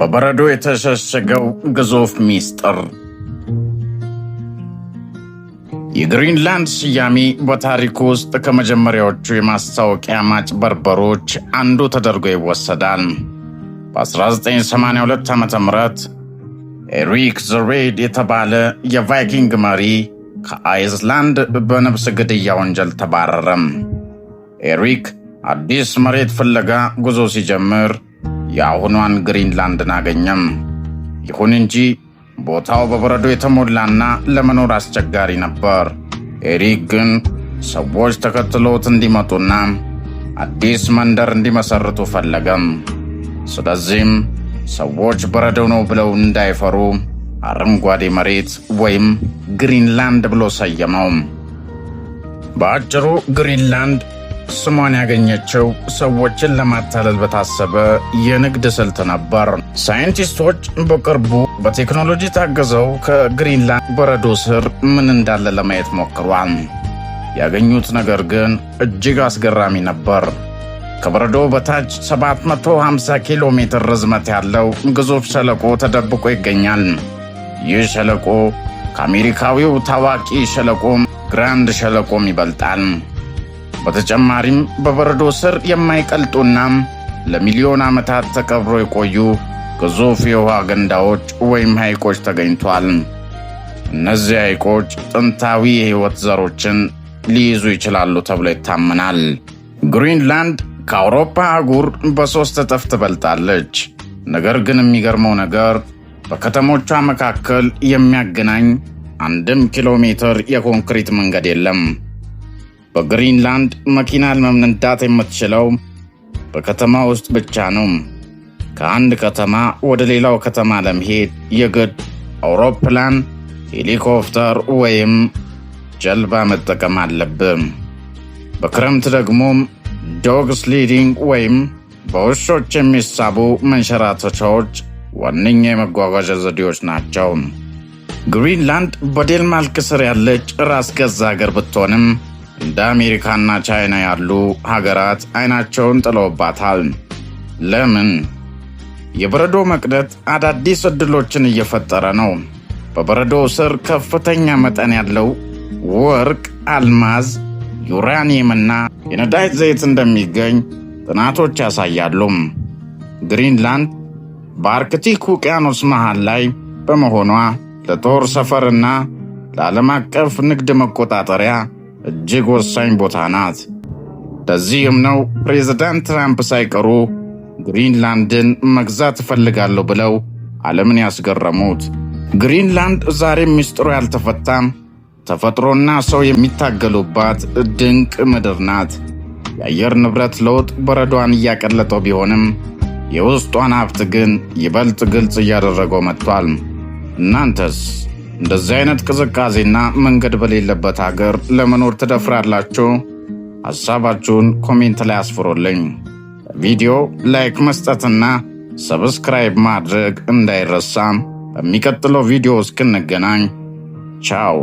በበረዶ የተሸሸገው ግዙፍ ሚስጥር። የግሪንላንድ ስያሜ በታሪክ ውስጥ ከመጀመሪያዎቹ የማስታወቂያ ማጭበርበሮች አንዱ ተደርጎ ይወሰዳል። በ1982 ዓ.ም ኤሪክ ዘ ሬድ የተባለ የቫይኪንግ መሪ ከአይስላንድ በነፍስ ግድያ ወንጀል ተባረረ። ኤሪክ አዲስ መሬት ፍለጋ ጉዞ ሲጀምር የአሁኗን ግሪንላንድን አገኘም። ይሁን እንጂ ቦታው በበረዶ የተሞላና ለመኖር አስቸጋሪ ነበር። ኤሪክ ግን ሰዎች ተከትሎት እንዲመጡና አዲስ መንደር እንዲመሰርቱ ፈለገም። ስለዚህም ሰዎች በረዶ ነው ብለው እንዳይፈሩ አረንጓዴ መሬት ወይም ግሪንላንድ ብሎ ሰየመው። በአጭሩ ግሪንላንድ ስሟን ያገኘችው ሰዎችን ለማታለል በታሰበ የንግድ ስልት ነበር። ሳይንቲስቶች በቅርቡ በቴክኖሎጂ ታግዘው ከግሪንላንድ በረዶ ስር ምን እንዳለ ለማየት ሞክሯል። ያገኙት ነገር ግን እጅግ አስገራሚ ነበር። ከበረዶ በታች 750 ኪሎ ሜትር ርዝመት ያለው ግዙፍ ሸለቆ ተደብቆ ይገኛል። ይህ ሸለቆ ከአሜሪካዊው ታዋቂ ሸለቆም ግራንድ ሸለቆም ይበልጣል። በተጨማሪም በበረዶ ስር የማይቀልጡና ለሚሊዮን ዓመታት ተቀብሮ የቆዩ ግዙፍ የውሃ ገንዳዎች ወይም ሐይቆች ተገኝቷል። እነዚህ ሐይቆች ጥንታዊ የሕይወት ዘሮችን ሊይዙ ይችላሉ ተብሎ ይታመናል። ግሪንላንድ ከአውሮፓ አህጉር በ3 እጥፍ ትበልጣለች። ነገር ግን የሚገርመው ነገር በከተሞቿ መካከል የሚያገናኝ 1 ኪሎ ሜትር የኮንክሪት መንገድ የለም። በግሪንላንድ መኪና ለመንዳት የምትችለው በከተማ ውስጥ ብቻ ነው። ከአንድ ከተማ ወደ ሌላው ከተማ ለመሄድ የግድ አውሮፕላን፣ ሄሊኮፕተር ወይም ጀልባ መጠቀም አለብን። በክረምት ደግሞ ዶግ ስሊዲንግ ወይም በውሾች የሚሳቡ መንሸራተቻዎች ዋነኛ የመጓጓዣ ዘዴዎች ናቸው። ግሪንላንድ በዴንማርክ ስር ያለች ራስ ገዝ ሀገር ብትሆንም እንደ አሜሪካና ቻይና ያሉ ሀገራት አይናቸውን ጥለውባታል። ለምን? የበረዶ መቅደት አዳዲስ ዕድሎችን እየፈጠረ ነው። በበረዶ ስር ከፍተኛ መጠን ያለው ወርቅ፣ አልማዝ፣ ዩራኒየምና የነዳጅ ዘይት እንደሚገኝ ጥናቶች ያሳያሉ። ግሪንላንድ በአርክቲክ ውቅያኖስ መሃል ላይ በመሆኗ ለጦር ሰፈርና ለዓለም አቀፍ ንግድ መቆጣጠሪያ እጅግ ወሳኝ ቦታ ናት። ለዚህም ነው ፕሬዝዳንት ትራምፕ ሳይቀሩ ግሪንላንድን መግዛት እፈልጋለሁ ብለው ዓለምን ያስገረሙት። ግሪንላንድ ዛሬም ሚስጥሩ ያልተፈታም ተፈጥሮና ሰው የሚታገሉባት ድንቅ ምድር ናት። የአየር ንብረት ለውጥ በረዷን እያቀለጠው ቢሆንም የውስጧን ሀብት ግን ይበልጥ ግልጽ እያደረገው መጥቷል። እናንተስ እንደዚህ አይነት ቅዝቃዜና መንገድ በሌለበት ሀገር ለመኖር ትደፍራላችሁ? ሐሳባችሁን ኮሜንት ላይ አስፍሩልኝ። ቪዲዮ ላይክ መስጠትና ሰብስክራይብ ማድረግ እንዳይረሳ። በሚቀጥለው ቪዲዮ እስክንገናኝ ቻው።